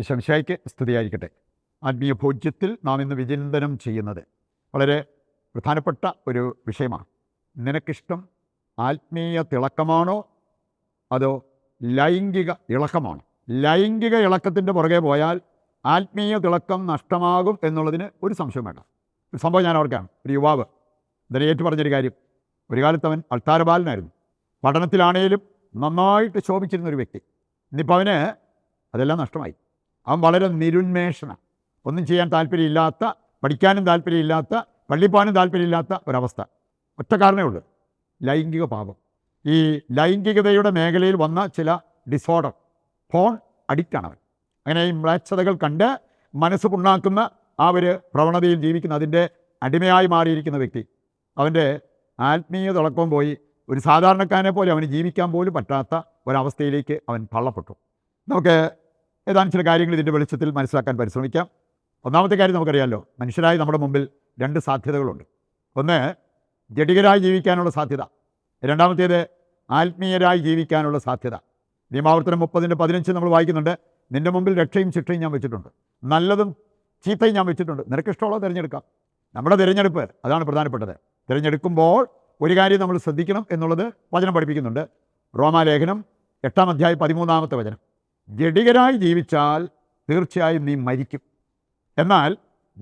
ഈശോമിശിഹായ്ക്ക് സ്തുതിയായിരിക്കട്ടെ. ആത്മീയ ഭോജ്യത്തിൽ നാം ഇന്ന് വിചിന്തനം ചെയ്യുന്നത് വളരെ പ്രധാനപ്പെട്ട ഒരു വിഷയമാണ്. നിനക്കിഷ്ടം ആത്മീയ തിളക്കമാണോ അതോ ലൈംഗിക ഇളക്കമാണോ? ലൈംഗിക ഇളക്കത്തിൻ്റെ പുറകെ പോയാൽ ആത്മീയ തിളക്കം നഷ്ടമാകും എന്നുള്ളതിന് ഒരു സംശയം വേണ്ട. ഒരു സംഭവം ഞാൻ ഓർക്കുകയാണ്. ഒരു യുവാവ് ഇതിനെ ഏറ്റു പറഞ്ഞൊരു കാര്യം. ഒരു കാലത്ത് അവൻ അൾത്താരബാലനായിരുന്നു. പഠനത്തിലാണേലും നന്നായിട്ട് ശോഭിച്ചിരുന്നൊരു വ്യക്തി. ഇന്നിപ്പോൾ അവന് അതെല്ലാം നഷ്ടമായി. അവൻ വളരെ നിരുന്മേഷനാണ്. ഒന്നും ചെയ്യാൻ താല്പര്യമില്ലാത്ത, പഠിക്കാനും താല്പര്യമില്ലാത്ത, പള്ളിപ്പോകാനും താല്പര്യമില്ലാത്ത ഒരവസ്ഥ. ഒറ്റ കാരണമേ ഉള്ളൂ, ലൈംഗിക പാപം. ഈ ലൈംഗികതയുടെ മേഖലയിൽ വന്ന ചില ഡിസോർഡർ, ഫോൺ അഡിക്റ്റാണ് അവൻ. അങ്ങനെ ഈ മ്ലേച്ഛതകൾ കണ്ട് മനസ്സ് പുണ്ണാക്കുന്ന ആ ഒരു പ്രവണതയിൽ ജീവിക്കുന്ന, അതിൻ്റെ അടിമയായി മാറിയിരിക്കുന്ന വ്യക്തി, അവൻ്റെ ആത്മീയ തിളക്കവും പോയി. ഒരു സാധാരണക്കാരനെ പോലെ അവന് ജീവിക്കാൻ പോലും പറ്റാത്ത ഒരവസ്ഥയിലേക്ക് അവൻ തള്ളപ്പെട്ടു. നമുക്ക് ഏതാനും ചില കാര്യങ്ങൾ ഇതിൻ്റെ വെളിച്ചത്തിൽ മനസ്സിലാക്കാൻ പരിശ്രമിക്കാം. ഒന്നാമത്തെ കാര്യം നമുക്കറിയാമല്ലോ, മനുഷ്യരായി നമ്മുടെ മുമ്പിൽ രണ്ട് സാധ്യതകളുണ്ട്. ഒന്ന്, ജഡികരായി ജീവിക്കാനുള്ള സാധ്യത. രണ്ടാമത്തേത്, ആത്മീയരായി ജീവിക്കാനുള്ള സാധ്യത. നിയമാവർത്തനം 30:15 നമ്മൾ വായിക്കുന്നുണ്ട്. നിൻ്റെ മുമ്പിൽ രക്ഷയും ശിക്ഷയും ഞാൻ വെച്ചിട്ടുണ്ട്, നല്ലതും ചീത്തയും ഞാൻ വെച്ചിട്ടുണ്ട്, നിനക്കിഷ്ടമുള്ളത് തിരഞ്ഞെടുക്കാം. നമ്മുടെ തിരഞ്ഞെടുപ്പ് അതാണ് പ്രധാനപ്പെട്ടത്. തിരഞ്ഞെടുക്കുമ്പോൾ ഒരു കാര്യം നമ്മൾ ശ്രദ്ധിക്കണം എന്നുള്ളത് വചനം പഠിപ്പിക്കുന്നുണ്ട്. റോമാലേഖനം 8:13 ജഡികരായി ജീവിച്ചാൽ തീർച്ചയായും നീ മരിക്കും. എന്നാൽ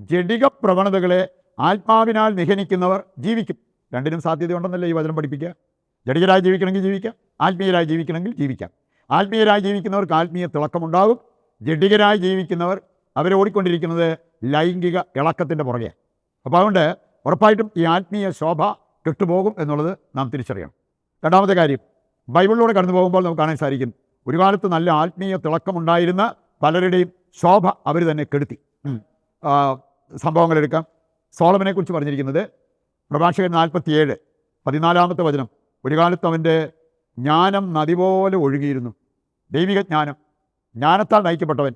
ജഡിക പ്രവണതകളെ ആത്മാവിനാൽ നിഹനിക്കുന്നവർ ജീവിക്കും. രണ്ടിനും സാധ്യതയുണ്ടെന്നല്ലേ ഈ വചനം പഠിപ്പിക്കുക. ജഡികരായി ജീവിക്കണമെങ്കിൽ ജീവിക്കാം, ആത്മീയരായി ജീവിക്കണമെങ്കിൽ ജീവിക്കാം. ആത്മീയരായി ജീവിക്കുന്നവർക്ക് ആത്മീയ തിളക്കമുണ്ടാകും. ജഡികരായി ജീവിക്കുന്നവർ അവരോടിക്കൊണ്ടിരിക്കുന്നത് ലൈംഗിക ഇളക്കത്തിൻ്റെ പുറകെ. അപ്പോൾ അതുകൊണ്ട് ഉറപ്പായിട്ടും ഈ ആത്മീയ ശോഭ കെട്ടുപോകും എന്നുള്ളത് നാം തിരിച്ചറിയണം. രണ്ടാമത്തെ കാര്യം, ബൈബിളിലൂടെ കടന്നു പോകുമ്പോൾ നമുക്ക് കാണാൻ സാധിക്കും, ഒരു കാലത്ത് നല്ല ആത്മീയ തിളക്കമുണ്ടായിരുന്ന പലരുടെയും ശോഭ അവർ തന്നെ കെടുത്തി. സംഭവങ്ങളെടുക്കാം. സോളമനെക്കുറിച്ച് പറഞ്ഞിരിക്കുന്നത് പ്രഭാഷകൻ 47:14 ഒരു കാലത്ത് അവൻ്റെ ജ്ഞാനം നദി പോലെ ഒഴുകിയിരുന്നു. ദൈവിക ജ്ഞാനം, ജ്ഞാനത്താൽ നയിക്കപ്പെട്ടവൻ.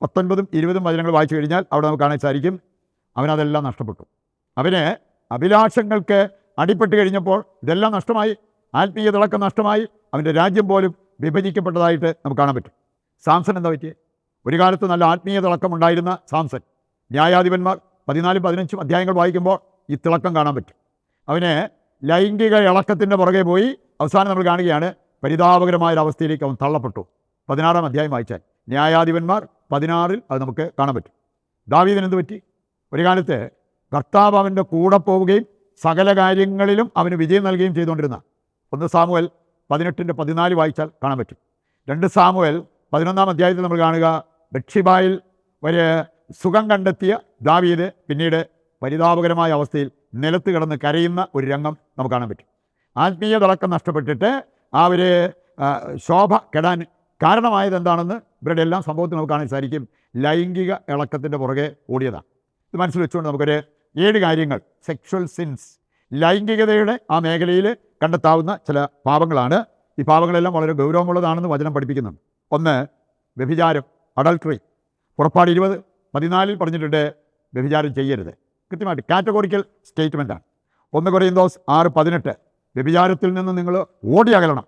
19 20 വചനങ്ങൾ വായിച്ചു കഴിഞ്ഞാൽ അവിടെ നമുക്ക് കാണാൻ സാധിക്കും അവനതെല്ലാം നഷ്ടപ്പെട്ടു. അവന് അഭിലാഷങ്ങൾക്ക് അടിപ്പെട്ട് കഴിഞ്ഞപ്പോൾ ഇതെല്ലാം നഷ്ടമായി, ആത്മീയ തിളക്കം നഷ്ടമായി. അവൻ്റെ രാജ്യം പോലും വിഭജിക്കപ്പെട്ടതായിട്ട് നമുക്ക് കാണാൻ പറ്റും. സാംസൺ എന്താ പറ്റിയത്? ഒരു കാലത്ത് നല്ല ആത്മീയ തിളക്കം ഉണ്ടായിരുന്ന സാംസൺ, ന്യായാധിപന്മാർ 14-15 വായിക്കുമ്പോൾ ഈ തിളക്കം കാണാൻ പറ്റും. അവന് ലൈംഗിക ഇളക്കത്തിൻ്റെ പുറകെ പോയി അവസാനം നമ്മൾ കാണുകയാണ് പരിതാപകരമായൊരവസ്ഥയിലേക്ക് അവൻ തള്ളപ്പെട്ടു. 16 വായിച്ചാൽ ന്യായാധിപന്മാർ 16 അത് നമുക്ക് കാണാൻ പറ്റും. ദാവീദിന് എന്ത് പറ്റി? ഒരു കാലത്ത് കർത്താവ് അവൻ്റെ കൂടെ പോവുകയും സകല കാര്യങ്ങളിലും അവന് വിജയം നൽകുകയും ചെയ്തുകൊണ്ടിരുന്ന 1 സാമുവേൽ 18:14 വായിച്ചാൽ കാണാൻ പറ്റും. 2 സാമുവേൽ 11 നമ്മൾ കാണുക, ബത്ശിബയിൽ ഒരു സുഖം കണ്ടെത്തിയ ദാവീദ് പിന്നീട് പരിതാപകരമായ അവസ്ഥയിൽ നിലത്ത് കിടന്ന് കരയുന്ന ഒരു രംഗം നമുക്ക് കാണാൻ പറ്റും. ആത്മീയ തിളക്കം നഷ്ടപ്പെട്ടിട്ട് ആ ഒരു ശോഭ കെടാൻ കാരണമായത് എന്താണെന്ന് ഇവരുടെ എല്ലാം സംഭവത്തിൽ നമുക്ക് കാണാൻ സാധിക്കും. ലൈംഗിക ഇളക്കത്തിൻ്റെ പുറകെ ഓടിയതാണ്. ഇത് മനസ്സിൽ വെച്ചുകൊണ്ട് നമുക്കൊരു 7 കാര്യങ്ങൾ, സെക്ഷൽ സിൻസ്, ലൈംഗികതയുടെ ആ മേഖലയിൽ കണ്ടെത്താവുന്ന ചില പാപങ്ങളാണ്. ഈ പാപങ്ങളെല്ലാം വളരെ ഗൗരവമുള്ളതാണെന്ന് വചനം പഠിപ്പിക്കുന്നുണ്ട്. 1, വ്യഭിചാരം, അഡൾട്ടറി. പുറപ്പാട് 20:14 പറഞ്ഞിട്ടുണ്ട് വ്യഭിചാരം ചെയ്യരുത്. കൃത്യമായിട്ട് കാറ്റഗോറിക്കൽ സ്റ്റേറ്റ്മെൻറ്റാണ്. 1 കൊരിന്തോസ് 6:18 വ്യഭിചാരത്തിൽ നിന്ന് നിങ്ങൾ ഓടി അകലണം.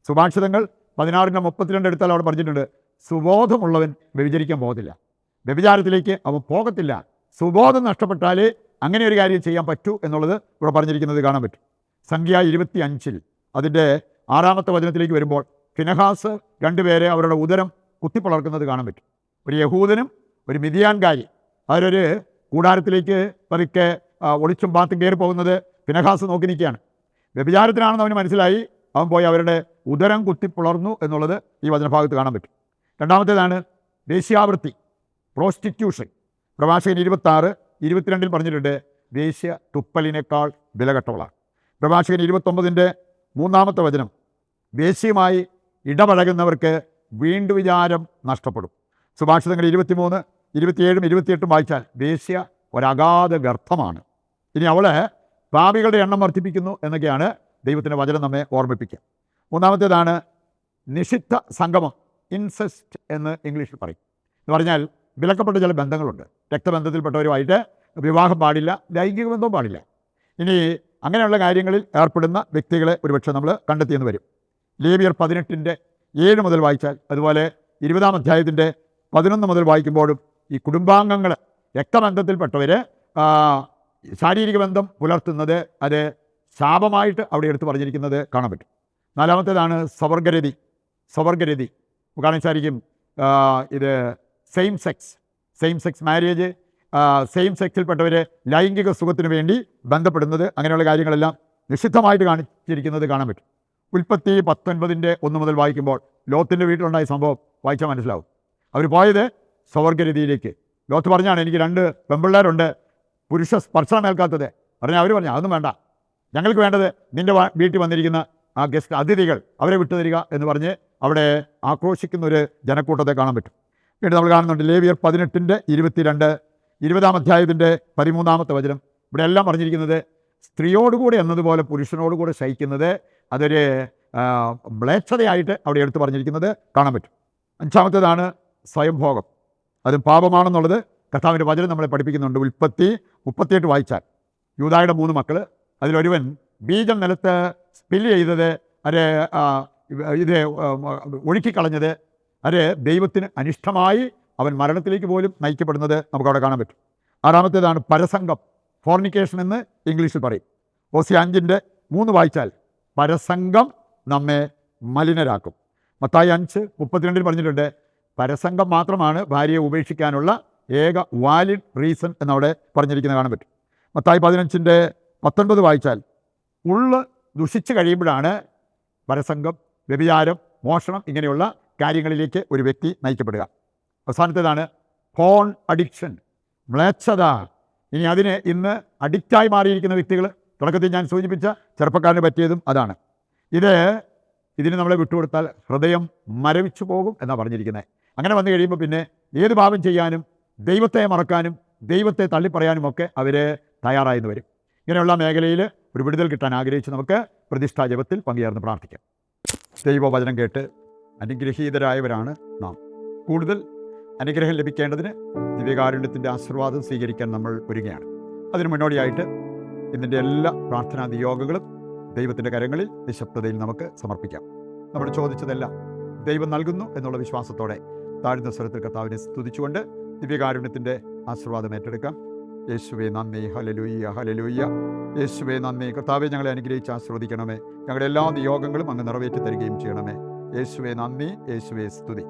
സുഭാഷിതങ്ങൾ 16:32 എടുത്താൽ അവിടെ പറഞ്ഞിട്ടുണ്ട് സുബോധമുള്ളവൻ വ്യഭിചരിക്കാൻ പോകത്തില്ല, വ്യഭിചാരത്തിലേക്ക് അവൻ പോകത്തില്ല. സുബോധം നഷ്ടപ്പെട്ടാലേ അങ്ങനെ ഒരു കാര്യം ചെയ്യാൻ പറ്റൂ എന്നുള്ളത് ഇവിടെ പറഞ്ഞിരിക്കുന്നത് കാണാൻ പറ്റും. സംഖ്യ 25 അതിൻ്റെ 6-ാമത്തെ വചനത്തിലേക്ക് വരുമ്പോൾ ഫിനഹാസ് 2 പേരെ അവരുടെ ഉദരം കുത്തിപ്പിളർക്കുന്നത് കാണാൻ പറ്റും. ഒരു യഹൂദനും ഒരു മിദിയാൻകാരി അവരൊരു കൂടാരത്തിലേക്ക് പതുക്കെ ഒളിച്ചും പാത്തും കയറി പോകുന്നത് ഫിനഹാസ് നോക്കി നിൽക്കുകയാണ്. വ്യഭിചാരത്തിനാണെന്ന് അവന് മനസ്സിലായി. അവൻ പോയി അവരുടെ ഉദരം കുത്തിപ്പിളർന്നു എന്നുള്ളത് ഈ വചനഭാഗത്ത് കാണാൻ പറ്റും. രണ്ടാമത്തേതാണ് വേശ്യാവൃത്തി, പ്രോസ്റ്റിറ്റ്യൂഷൻ. പ്രഭാഷകൻ 26:22 പറഞ്ഞിട്ടുണ്ട് വേശ്യ തുപ്പലിനേക്കാൾ വിലകെട്ടവളാണ്. പ്രഭാഷകൻ 29:3 വേശ്യയുമായി ഇടപഴകുന്നവർക്ക് വീണ്ടു വിചാരം നഷ്ടപ്പെടും. സുഭാഷിതങ്ങൾ 23, 27, 28 വായിച്ചാൽ വേശ്യ ഒരഗാധ ഗർത്തമാണ്. ഇനി അവള് പാപികളുടെ എണ്ണം വർദ്ധിപ്പിക്കുന്നു എന്നൊക്കെയാണ് ദൈവത്തിൻ്റെ വചനം നമ്മെ ഓർമ്മിപ്പിക്കുക. 3-ാമത്തേതാണ് നിഷിദ്ധ സംഗമം, ഇൻസെസ്റ്റ് എന്ന് ഇംഗ്ലീഷിൽ പറയും. എന്ന് പറഞ്ഞാൽ വിലക്കപ്പെട്ട ചില ബന്ധങ്ങളുണ്ട്. രക്തബന്ധത്തിൽപ്പെട്ടവരുമായിട്ട് വിവാഹം പാടില്ല, ലൈംഗിക ബന്ധവും പാടില്ല. ഇനി അങ്ങനെയുള്ള കാര്യങ്ങളിൽ ഏർപ്പെടുന്ന വ്യക്തികളെ ഒരുപക്ഷെ നമ്മൾ കണ്ടെത്തിയെന്ന് വരും. ലേവ്യർ 18:7 വായിച്ചാൽ, അതുപോലെ 20-ാം അധ്യായത്തിൻ്റെ 11 മുതൽ വായിക്കുമ്പോഴും ഈ കുടുംബാംഗങ്ങൾ, രക്തബന്ധത്തിൽപ്പെട്ടവർ ശാരീരിക ബന്ധം പുലർത്തുന്നത് അത് ശാപമായിട്ട് അവിടെ എടുത്ത് പറഞ്ഞിരിക്കുന്നത് കാണാൻ പറ്റും. 4-ാമത്തേതാണ് സ്വവർഗരതി. കാരണം വെച്ചായിരിക്കും ഇത് സെയിം സെക്സ് മാരേജ്, സെയിം സെക്സിൽപ്പെട്ടവർ ലൈംഗിക സുഖത്തിന് വേണ്ടി ബന്ധപ്പെടുന്നത്, അങ്ങനെയുള്ള കാര്യങ്ങളെല്ലാം നിഷിദ്ധമായിട്ട് കാണിച്ചിരിക്കുന്നത് കാണാൻ പറ്റും. ഉൽപ്പത്തി 19-1 മുതൽ വായിക്കുമ്പോൾ ലോത്തിൻ്റെ വീട്ടിലുണ്ടായ സംഭവം വായിച്ചാൽ മനസ്സിലാവും. അവർ പോയത് സ്വവർഗരതിയിലേക്ക്. ലോത്ത് പറഞ്ഞാണ്, എനിക്ക് 2 പെൺപിള്ളേരുണ്ട്, പുരുഷ സ്പർശനമേൽക്കാത്തത്. അവർ പറഞ്ഞു അതൊന്നും വേണ്ട, ഞങ്ങൾക്ക് വേണ്ടത് നിൻ്റെ വീട്ടിൽ വന്നിരിക്കുന്ന ആ ഗസ്റ്റ് അതിഥികൾ, അവരെ വിട്ടുതരിക എന്ന് പറഞ്ഞ് അവിടെ ആക്രോശിക്കുന്ന ഒരു ജനക്കൂട്ടത്തെ കാണാൻ പറ്റും. വീണ്ടും നമ്മൾ കാണുന്നുണ്ട് ലേവ്യർ 18:22, 20-ാം അധ്യായത്തിൻ്റെ 13-ാമത്തെ വചനം. ഇവിടെ എല്ലാം പറഞ്ഞിരിക്കുന്നത് സ്ത്രീയോടുകൂടെ എന്നതുപോലെ പുരുഷനോടുകൂടെ ശയിക്കുന്നത് അതൊരു മ്ലേച്ഛതയായിട്ട് അവിടെ എടുത്തു പറഞ്ഞിരിക്കുന്നത് കാണാൻ പറ്റും. 5-ാമത്തേതാണ് സ്വയംഭോഗം. അതും പാപമാണെന്നുള്ളത് കർത്താവിൻ്റെ വചനം നമ്മളെ പഠിപ്പിക്കുന്നുണ്ട്. ഉൽപ്പത്തി 38 വായിച്ചാൽ യൂദായുടെ 3 മക്കൾ, അതിലൊരുവൻ ബീജം നിലത്ത് സ്പില്ല് ചെയ്തത്, ഇത് ഒഴുക്കിക്കളഞ്ഞത്, ദൈവത്തിന് അനിഷ്ടമായി അവൻ മരണത്തിലേക്ക് പോലും നയിക്കപ്പെടുന്നത് നമുക്കവിടെ കാണാൻ പറ്റും. 6-ാമത്തേതാണ് പരസംഗം, ഫോർണിക്കേഷൻ എന്ന് ഇംഗ്ലീഷിൽ പറയും. ഓസിയ 5:3 വായിച്ചാൽ പരസംഗം നമ്മെ മലിനരാക്കും. മത്തായി 5:32 പറഞ്ഞിട്ടുണ്ട്, പരസംഗം മാത്രമാണ് ഭാര്യയെ ഉപേക്ഷിക്കാനുള്ള ഏക വാലിഡ് റീസൺ എന്നവിടെ പറഞ്ഞിരിക്കുന്നത് കാണാൻ പറ്റും. മത്തായി 15:19 വായിച്ചാൽ ഉള്ള് ദുഷിച്ച് കഴിയുമ്പോഴാണ് പരസംഗം, വ്യഭിചാരം, മോഷണം ഇങ്ങനെയുള്ള കാര്യങ്ങളിലേക്ക് ഒരു വ്യക്തി നയിക്കപ്പെടുക. അവസാനത്തേതാണ് ഫോൺ അഡിക്ഷൻ, മ്ലേച്ഛത. ഇനി അതിന് ഇന്ന് അഡിക്റ്റായി മാറിയിരിക്കുന്ന വ്യക്തികൾ, തുടക്കത്തിൽ ഞാൻ സൂചിപ്പിച്ച ചെറുപ്പക്കാരന് പറ്റിയതും അതാണ്. ഇതിന് നമ്മളെ വിട്ടുകൊടുത്താൽ ഹൃദയം മരവിച്ചു പോകും എന്നാണ് പറഞ്ഞിരിക്കുന്നത്. അങ്ങനെ വന്നു കഴിയുമ്പോൾ പിന്നെ ഏത് പാപം ചെയ്യാനും ദൈവത്തെ മറക്കാനും ദൈവത്തെ തള്ളിപ്പറയാനും ഒക്കെ അവർ തയ്യാറായെന്ന് വരും. ഇങ്ങനെയുള്ള മേഖലയിൽ ഒരു വിടുതൽ കിട്ടാൻ ആഗ്രഹിച്ച് നമുക്ക് പ്രതിഷ്ഠാ ജപത്തിൽ പങ്കുചേർന്ന് പ്രാർത്ഥിക്കാം. ദൈവവചനം കേട്ട് അനുഗ്രഹീതരായവരാണ് നാം. കൂടുതൽ അനുഗ്രഹം ലഭിക്കേണ്ടതിന് ദിവ്യകാരുണ്യത്തിൻ്റെ ആശീർവാദം സ്വീകരിക്കാൻ നമ്മൾ ഒരുങ്ങുകയാണ്. അതിന് മുന്നോടിയായിട്ട് ഇതിൻ്റെ എല്ലാ പ്രാർത്ഥനാ നിയോഗങ്ങളും ദൈവത്തിൻ്റെ കരങ്ങളിൽ നിശബ്ദതയിൽ നമുക്ക് സമർപ്പിക്കാം. നമ്മൾ ചോദിച്ചതെല്ലാം ദൈവം നൽകുന്നു എന്നുള്ള വിശ്വാസത്തോടെ താഴ്ന്ന സ്വരത്തിൽ കർത്താവിനെ സ്തുതിച്ചുകൊണ്ട് ദിവ്യകാരുണ്യത്തിൻ്റെ ആശീർവാദം ഏറ്റെടുക്കാം. യേശുവേ നന്ദി, ഹല്ലേലൂയ ഹല്ലേലൂയ. യേശുവേ നന്ദി. കർത്താവെ, ഞങ്ങളെ അനുഗ്രഹിച്ച് ആശീർവദിക്കണമേ. ഞങ്ങളുടെ എല്ലാ നിയോഗങ്ങളും അങ്ങ് നിറവേറ്റി തരികയും ചെയ്യണമേ. യേശുവേ നന്ദി, യേശുവേ സ്തുതി.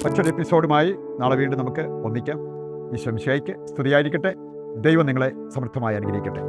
മറ്റൊരു എപ്പിസോഡുമായി നാളെ വീണ്ടും നമുക്ക് ഒന്നിക്കാം. ഈശോ മിശിഹായ്ക്ക് സ്തുതിയായിരിക്കട്ടെ. ദൈവം നിങ്ങളെ സമൃദ്ധമായി അനുഗ്രഹിക്കട്ടെ.